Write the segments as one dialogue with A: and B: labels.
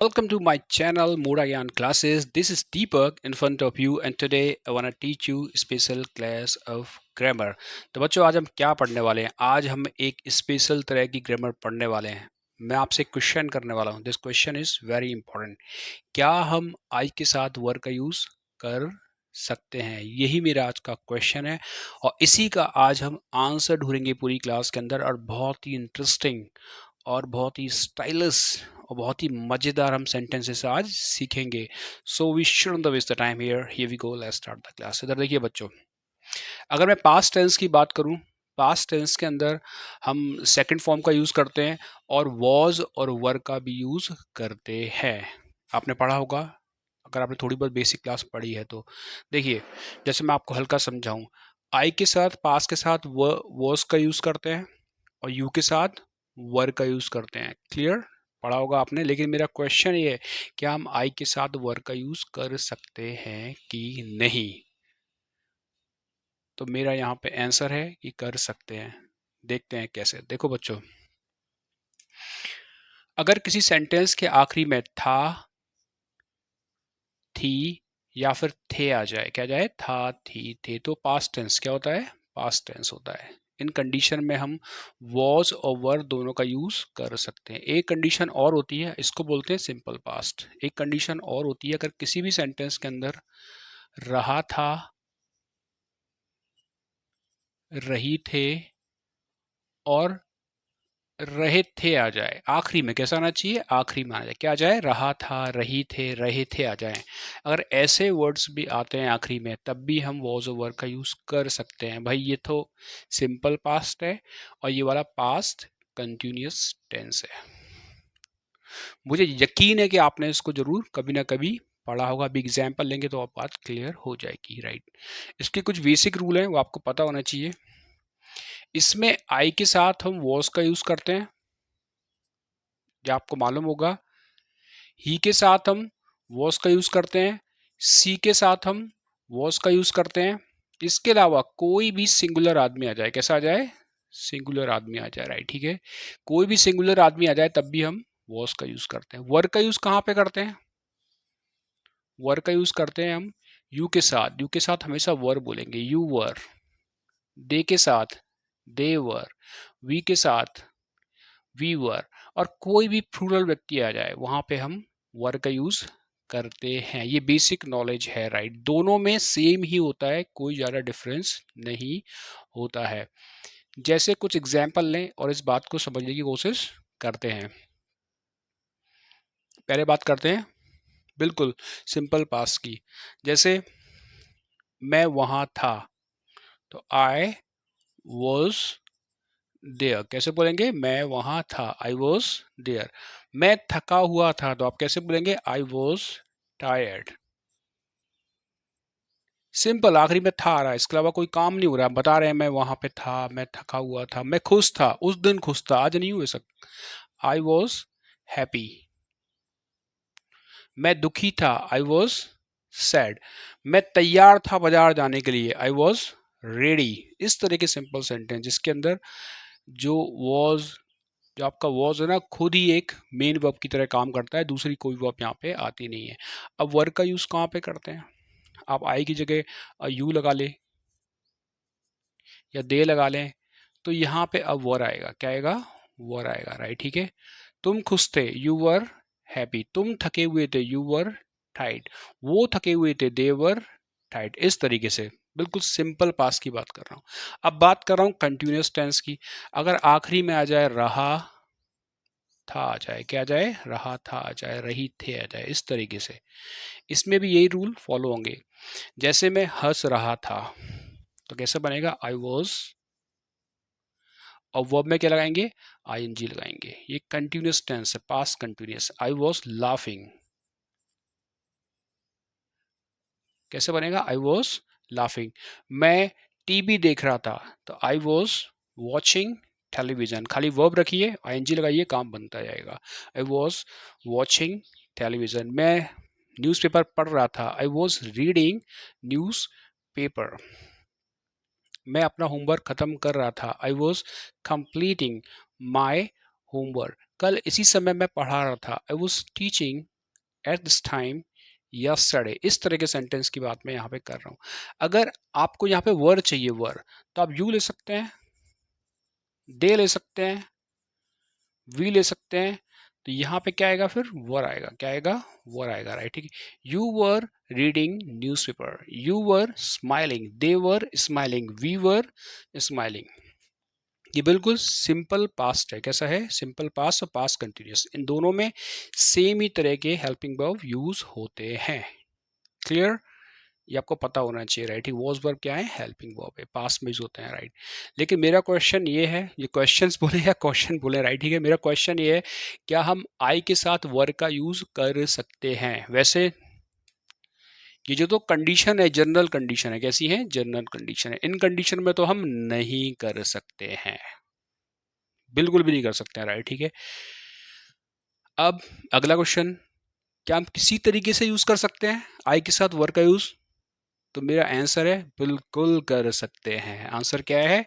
A: Welcome to my channel Murayan Classes. This is Deepak in front of you and today I want to teach you special class of grammar. तो बच्चों आज हम क्या पढ़ने वाले हैं? आज हम एक स्पेशल तरह की ग्रामर पढ़ने वाले हैं. मैं आपसे क्वेश्चन करने वाला हूं. This question is very important. क्या हम आई के साथ वर का यूज कर सकते हैं? यही मेरा आज का क्वेश्चन है और इसी का आज हम आंसर ढूंढेंगे पूरी क्लास के अंदर और बहुत ही इंटरेस्टिंग और बहुत ही स्टाइलिश और बहुत ही मज़ेदार हम सेंटेंसेस आज सीखेंगे. So we shouldn't waste the time here we go. Let's start the class. इधर देखिए बच्चों, अगर मैं पास्ट टेंस की बात करूं, पास्ट टेंस के अंदर हम सेकंड फॉर्म का यूज़ करते हैं और वॉज और वर का भी यूज़ करते हैं. आपने पढ़ा होगा अगर आपने थोड़ी बहुत बेसिक क्लास पढ़ी है तो. देखिए जैसे मैं आपको हल्का समझाऊं, आई के साथ पास्ट के साथ वॉज का यूज़ करते हैं और यू के साथ वर का यूज़ करते हैं. क्लियर? पढ़ा होगा आपने. लेकिन मेरा क्वेश्चन ये है, क्या हम आई के साथ वर का यूज़ कर सकते हैं कि नहीं? तो मेरा यहाँ पे आंसर है कि कर सकते हैं. देखते हैं कैसे. देखो बच्चों, अगर किसी सेंटेंस के आखिरी में था, थी या फिर थे आ जाए, क्या जाए? था, थी, थे, तो पास्ट टेंस क्या होता है? पास्ट टेंस होता है. इन कंडीशन में हम वॉज और वर दोनों का यूज कर सकते हैं. एक कंडीशन और होती है, इसको बोलते हैं सिंपल पास्ट. एक कंडीशन और होती है, अगर किसी भी सेंटेंस के अंदर रहा था, रही थे और रहे थे आ जाए, आखिरी में कैसा आना चाहिए? आखिरी में आ जाए. क्या आ जाए? रहा था, रही थे, रहे थे आ जाए. अगर ऐसे वर्ड्स भी आते हैं आखिरी में तब भी हम वॉज ओवर का यूज कर सकते हैं. भाई ये तो सिंपल पास्ट है और ये वाला पास्ट कंटिन्यूअस टेंस है. मुझे यकीन है कि आपने इसको जरूर कभी ना कभी पढ़ा होगा. अभी एग्जाम्पल लेंगे तो आप बात क्लियर हो जाएगी. राइट? इसके कुछ बेसिक रूल हैं, वो आपको पता होना चाहिए. इसमें आई के साथ हम वॉज का यूज करते हैं, जो आपको मालूम होगा. ही के साथ हम वॉज का यूज करते हैं. सी के साथ हम वॉज का यूज करते हैं. इसके अलावा कोई भी सिंगुलर आदमी आ जाए, कैसा आ जाए? सिंगुलर आदमी आ जाए. राइट? ठीक है, कोई भी सिंगुलर आदमी आ जाए तब भी हम वॉज का यूज करते हैं. वर का यूज कहाँ पे करते हैं? वर का यूज करते हैं हम यू के साथ. यू के साथ हमेशा वर बोलेंगे, यू वर. दे के साथ दे वर. वी के साथ वी वर. और कोई भी प्लूरल व्यक्ति आ जाए वहां पे हम वर का यूज करते हैं. ये बेसिक नॉलेज है. राइट? दोनों में सेम ही होता है, कोई ज़्यादा डिफरेंस नहीं होता है. जैसे कुछ एग्जाम्पल लें और इस बात को समझने की कोशिश करते हैं. पहले बात करते हैं बिल्कुल सिंपल पास की. जैसे मैं वहां था, तो आई वॉज देयर. कैसे बोलेंगे? मैं वहां था, आई वॉज देयर. मैं थका हुआ था, तो आप कैसे बोलेंगे? I was tired. सिंपल, आखिरी में था आ रहा है, इसके अलावा कोई काम नहीं हो रहा. बता रहे हैं मैं वहां पे था, मैं थका हुआ था, मैं खुश था, उस दिन खुश था, आज नहीं हुए सब. I was happy. मैं दुखी था, आई वॉज सैड. मैं तैयार था बाजार जाने के लिए, आई वॉज रेडी. इस तरह के सिंपल सेंटेंस जिसके अंदर जो वॉज, जो आपका वॉज है ना, खुद ही एक मेन वर्ब की तरह काम करता है, दूसरी कोई वर्ब यहाँ पे आती नहीं है. अब वर्ब का यूज कहाँ पे करते हैं? आप आई की जगह यू लगा ले या दे लगा लें तो यहाँ पे अब वर आएगा. क्या आएगा? वर आएगा. राइट? ठीक है. तुम खुश थे, यू वर हैप्पी. तुम थके हुए थे, यू वर टाइट. वो थके हुए थे, दे वर टाइट. इस तरीके से बिल्कुल सिंपल पास की बात कर रहा हूँ. अब बात कर रहा हूँ कंटिन्यूअस टेंस की. अगर आखिरी में आ जाए रहा था आ जाए, क्या आ जाए? रहा था आ जाए, रही थे आ जाए, इस तरीके से. इसमें भी यही रूल फॉलो होंगे. जैसे मैं हंस रहा था, तो कैसे बनेगा? I was. और वर्ब में क्या लगाएंगे? आईएनजी लगाएंगे. ये कंटिन्यूअस टेंस है, past continuous. I was laughing. कैसे बनेगा? I was laughing. मैं टीवी देख रहा था, तो आई वॉज वॉचिंग टेलीविजन. खाली वर्ब रखिए, आईएनजी लगाइए, काम बनता जाएगा. I was watching television. मैं न्यूज़पेपर पढ़ रहा था, I was reading news paper. मैं अपना होमवर्क खत्म कर रहा था, I was completing my homework. कल इसी समय मैं पढ़ा रहा था, I was teaching at this time yesterday, इस तरह के सेंटेंस की बात मैं यहाँ पे कर रहा हूँ। अगर आपको यहाँ पे वर चाहिए, वर, तो आप यू ले सकते हैं, दे ले सकते हैं, वी ले सकते हैं। तो यहाँ पे क्या आएगा, फिर वर आएगा। क्या आएगा, वर आएगा, राइट। ठीक है। You were reading newspaper, you were smiling, they were smiling, we were smiling. ये बिल्कुल सिंपल पास्ट है। कैसा है, सिंपल पास्ट और पास्ट कंटिन्यूस, इन दोनों में सेम ही तरह के हेल्पिंग वर्ब यूज होते हैं। क्लियर, ये आपको पता होना चाहिए, राइट। वॉज वर्ब क्या है, हेल्पिंग वर्ब है, पास्ट में यूज होते हैं, राइट। लेकिन मेरा क्वेश्चन ये है, ये क्वेश्चंस बोले या क्वेश्चन बोले, राइट, ठीक है। मेरा क्वेश्चन ये है, क्या हम आई के साथ वर्ब का यूज कर सकते हैं? वैसे ये जो तो कंडीशन है, जनरल कंडीशन है, कैसी है, जनरल कंडीशन है। इन कंडीशन में तो हम नहीं कर सकते हैं, बिल्कुल भी नहीं कर सकते हैं, राइट, ठीक है। अब अगला क्वेश्चन, क्या हम किसी तरीके से यूज कर सकते हैं आई के साथ वर्ब का यूज? तो मेरा आंसर है बिल्कुल कर सकते हैं। आंसर क्या है,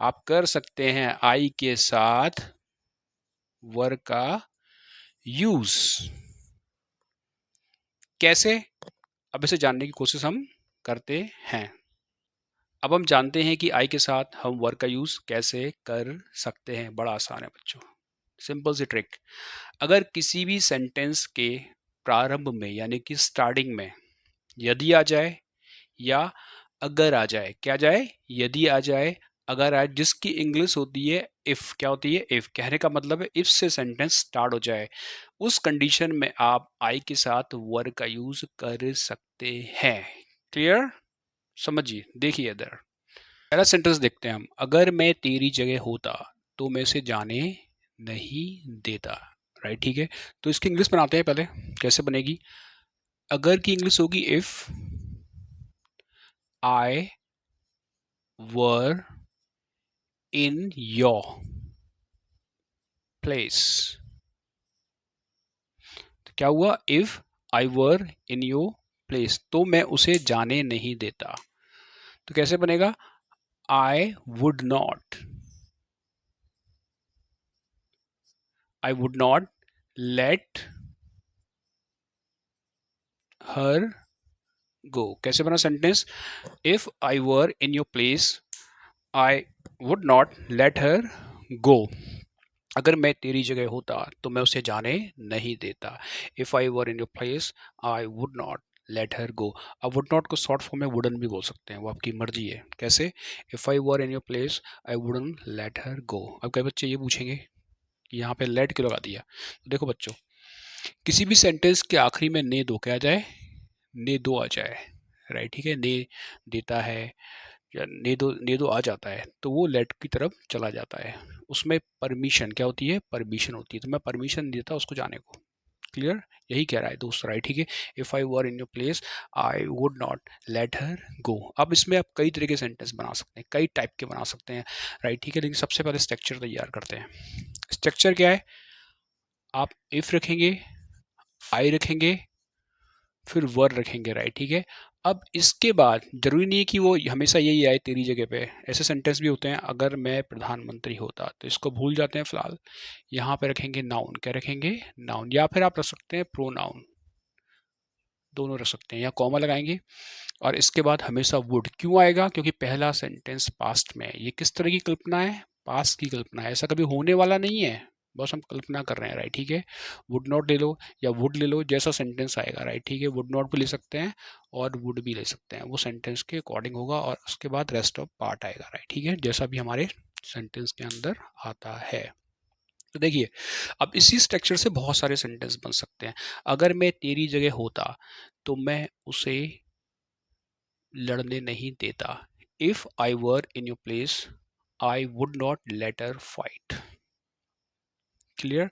A: आप कर सकते हैं आई के साथ वर्ब का यूज। कैसे, अब इसे जानने की कोशिश हम करते हैं। अब हम जानते हैं कि आई के साथ हम वर्ब का यूज कैसे कर सकते हैं। बड़ा आसान है बच्चों, सिंपल सी ट्रिक। अगर किसी भी सेंटेंस के प्रारंभ में यानी कि स्टार्टिंग में यदि आ जाए या अगर आ जाए, क्या जाए, यदि आ जाए, अगर आए, जिसकी इंग्लिश होती है इफ। क्या होती है, इफ। कहने का मतलब है इफ से सेंटेंस स्टार्ट हो जाए, उस कंडीशन में आप आई के साथ वर्ब का यूज कर सकते हैं। क्लियर, समझिए। देखिए इधर पहला सेंटेंस देखते हैं हम। अगर मैं तेरी जगह होता तो मैं इसे जाने नहीं देता, राइट, ठीक है। तो इसकी इंग्लिश बनाते हैं पहले, कैसे बनेगी। अगर की इंग्लिश होगी if I were in your place. तो क्या हुआ, if I were in your place, तो मैं उसे जाने नहीं देता। तो कैसे बनेगा, I would not, I would not let her go. कैसे बना sentence, if I were in your place I would not let her go. अगर मैं तेरी जगह होता तो मैं उसे जाने नहीं देता। If I were in your place I would not let her go. अब वुड नॉट को शॉर्ट फॉर्म में वुडन भी बोल सकते हैं, वो आपकी मर्जी है। कैसे, if I were in your place I wouldn't let her go. अब कई बच्चे ये पूछेंगे कि यहाँ पे लेट क्यों लगा दिया। तो देखो बच्चों, किसी भी सेंटेंस के आखिरी में ने दो क्या आ जाए, ने दो आ जाए, राइट, ठीक है। ने देता है या ने दो आ जाता है तो वो लेट की तरफ चला जाता है। उसमें परमिशन क्या होती है, परमिशन होती है। तो मैं परमिशन नहीं देता उसको जाने को। क्लियर, यही कह रहा है दोस्त, राइट, ठीक है। If I were in your place I would not let her go. अब इसमें आप कई तरह के सेंटेंस बना सकते हैं, कई टाइप के बना सकते हैं, राइट, ठीक है। लेकिन सबसे पहले स्ट्रक्चर तैयार करते हैं। स्ट्रक्चर क्या है, आप इफ रखेंगे, आई रखेंगे, फिर वर रखेंगे, राइट, ठीक है। अब इसके बाद जरूरी नहीं है कि वो हमेशा यही आए तेरी जगह पे। ऐसे सेंटेंस भी होते हैं, अगर मैं प्रधानमंत्री होता, तो इसको भूल जाते हैं फिलहाल। यहाँ पे रखेंगे नाउन, क्या रखेंगे, नाउन, या फिर आप रख सकते हैं प्रोनाउन, दोनों रख सकते हैं, या कॉमा लगाएंगे। और इसके बाद हमेशा वुड क्यों आएगा, क्योंकि पहला सेंटेंस पास्ट में है। ये किस तरह की कल्पना है, पास्ट की कल्पना है, ऐसा कभी होने वाला नहीं है, बस हम कल्पना कर रहे हैं, राइट, ठीक है। वुड नॉट ले लो या वुड ले लो, जैसा सेंटेंस आएगा, राइट, ठीक है। वुड नॉट भी ले सकते हैं और वुड भी ले सकते हैं, वो सेंटेंस के अकॉर्डिंग होगा और उसके बाद रेस्ट ऑफ पार्ट आएगा, राइट, ठीक है, जैसा भी हमारे सेंटेंस के अंदर आता है। तो देखिए, अब इसी स्ट्रक्चर से बहुत सारे सेंटेंस बन सकते हैं। अगर मैं तेरी जगह होता तो मैं उसे लड़ने नहीं देता। If I were in your place I would not let her fight. Clear,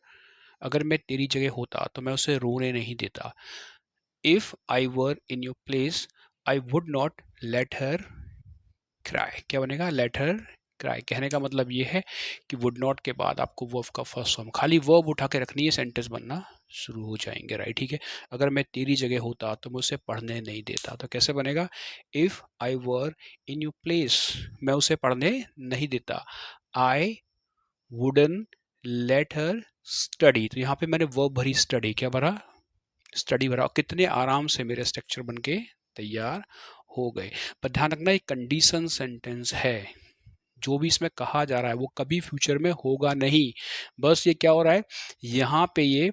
A: अगर मैं तेरी जगह होता तो मैं उसे रोने नहीं देता। If I were in your place I would not let her cry. क्या बनेगा, लेट हर क्राई। कहने का मतलब ये है कि वुड नॉट के बाद आपको वर्ब का फर्स्ट फॉर्म, खाली वर्ब उठा के रखनी है, सेंटेंस बनना शुरू हो जाएंगे, राइट, ठीक है। अगर मैं तेरी जगह होता तो मैं उसे पढ़ने नहीं देता। तो कैसे बनेगा, if I were in your place, मैं उसे पढ़ने नहीं देता। आई वुडन लेट हर स्टडी। तो यहाँ पे मैंने वर्ब भरी, स्टडी, क्या भरा, स्टडी भरा, कितने आराम से मेरे स्ट्रक्चर बन के तैयार हो गए। पर ध्यान रखना एक कंडीशन सेंटेंस है, जो भी इसमें कहा जा रहा है वो कभी फ्यूचर में होगा नहीं। बस ये क्या हो रहा है, यहाँ पे ये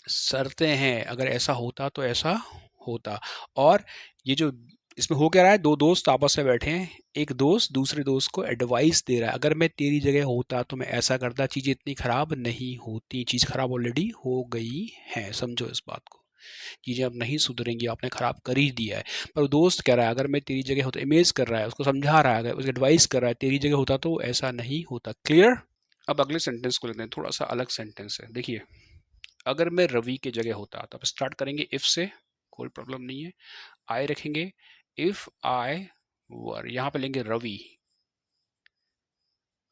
A: शर्तें हैं, अगर ऐसा होता तो ऐसा होता। और ये जो इसमें हो क्या रहा है, दो दोस्त आपस में बैठे हैं, एक दोस्त दूसरे दोस्त को एडवाइस दे रहा है, अगर मैं तेरी जगह होता तो मैं ऐसा करता, चीज़ें इतनी ख़राब नहीं होती, चीज़ ख़राब ऑलरेडी हो गई है, समझो इस बात को, चीज़ें अब नहीं सुधरेंगी, आपने ख़राब कर ही दिया है। पर वो दोस्त कह रहा है अगर मैं तेरी जगह होता, इमेज कर रहा है, उसको समझा रहा है, उसको एडवाइस कर रहा है, तेरी जगह होता तो ऐसा नहीं होता। क्लियर। अब अगले सेंटेंस को लेते हैं, थोड़ा सा अलग सेंटेंस है, देखिए। अगर मैं रवि की जगह होता, तो अब स्टार्ट करेंगे इफ से, कोई प्रॉब्लम नहीं है। आई रखेंगे, इफ आई वर, यहाँ पे लेंगे रवि,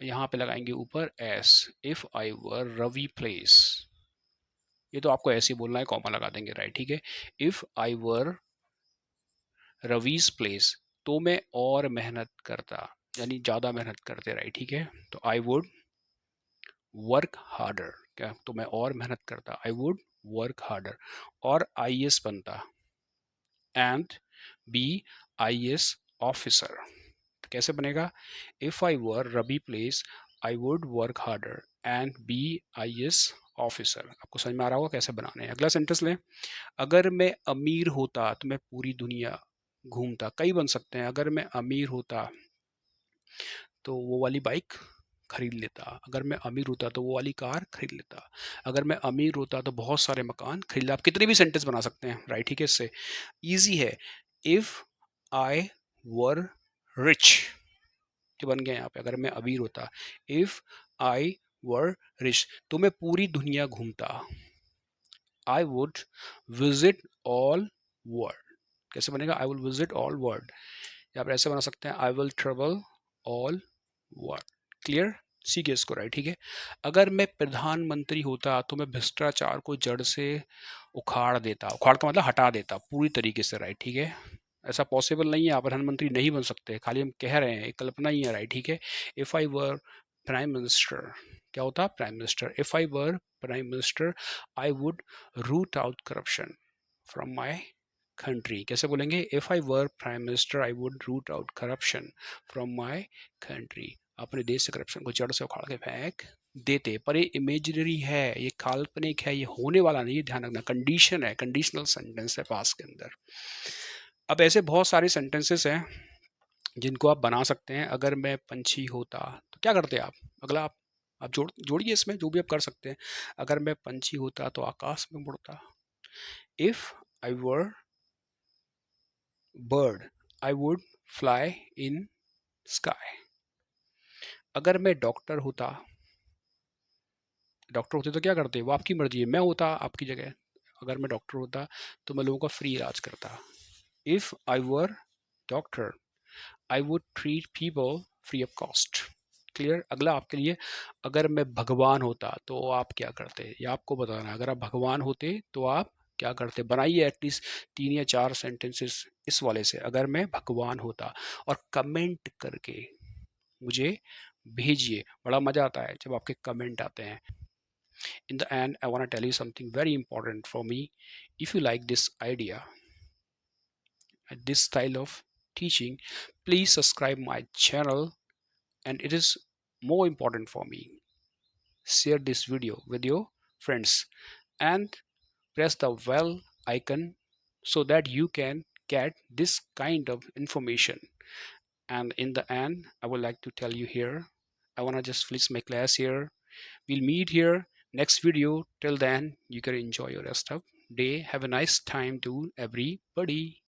A: यहाँ पे लगाएंगे ऊपर S, if I were Ravi place, ये तो आपको ऐसे ही बोलना है, कॉमा लगा देंगे, राइट, ठीक है। If I were Ravi's place, तो मैं और मेहनत करता, यानी ज़्यादा मेहनत करते, राइट, ठीक है। तो आई वुड वर्क हार्डर, क्या, तो मैं और मेहनत करता, आई वुड वर्क हार्डर। और आई एस बनता, and be I S officer. तो कैसे बनेगा, if I were Ravi place I would work harder and be I S officer. आपको समझ में आ रहा होगा कैसे बनाने हैं। अगला सेंटेंस लें, अगर मैं अमीर होता तो मैं पूरी दुनिया घूमता, कई बन सकते हैं। अगर मैं अमीर होता तो वो वाली बाइक खरीद लेता, अगर मैं अमीर होता तो वो वाली कार खरीद लेता, अगर मैं अमीर होता तो बहुत सारे मकान खरीद लेता। आप कितने भी सेंटेंस बना सकते हैं, राइट, ठीक है, इससे ईजी है। इफ आई वर रिच, जो बन गया यहाँ पे, अगर मैं अमीर होता, इफ आई वर रिच, तो मैं पूरी दुनिया घूमता, I would visit all world. कैसे बनेगा, I will visit all world, या आप ऐसे बना सकते हैं, I will travel all world. Clear, सीखिए इसको, राइट, ठीक है। अगर मैं प्रधानमंत्री होता तो मैं भ्रष्टाचार को जड़ से उखाड़ देता, उखाड़ का मतलब हटा देता पूरी तरीके से, राइट, ठीक है। ऐसा पॉसिबल नहीं है, आप प्रधानमंत्री नहीं बन सकते, खाली हम कह रहे हैं, एक कल्पना ही है, राइट, ठीक है। If I were prime minister, क्या होता, prime minister, if I were prime minister I would root out corruption from my country. कैसे बोलेंगे, if I were prime minister I would root out corruption from my country, अपने देश से corruption को जड़ से उखाड़ के फेंक देते। पर ये इमेजिनरी है, ये काल्पनिक है, ये होने वाला नहीं है, ध्यान रखना, कंडीशन है, कंडीशनल सेंटेंस है पास के अंदर। अब ऐसे बहुत सारे सेंटेंसेस हैं जिनको आप बना सकते हैं। अगर मैं पंछी होता तो क्या करते आप, अगला आप जोड़िए इसमें जो भी आप कर सकते हैं। अगर मैं पंछी होता तो आकाश में उड़ता, if I were bird I would fly in sky. अगर मैं डॉक्टर होता, डॉक्टर होते तो क्या करते, वो आपकी मर्जी है, मैं होता आपकी जगह, अगर मैं डॉक्टर होता तो मैं लोगों का फ्री इलाज करता, if I were doctor I would treat people free of cost. Clear. अगला आपके लिए, अगर मैं भगवान होता तो आप क्या करते, ये आपको बताना है। अगर आप भगवान होते तो आप क्या करते, बनाइए एटलीस्ट 3 या 4 सेंटेंसेस इस वाले से, अगर मैं भगवान होता, और कमेंट करके मुझे भेजिए, बड़ा मज़ा आता है जब आपके कमेंट आते हैं। In the end, I want to tell you something very important for me. If you like this idea, this style of teaching, please subscribe my channel, and it is more important for me, share this video with your friends and press the bell icon so that you can get this kind of information. And in the end, I would like to tell you here, I want to just finish my class here. We'll meet here next video. Till then, you can enjoy your rest of day. Have a nice time to everybody.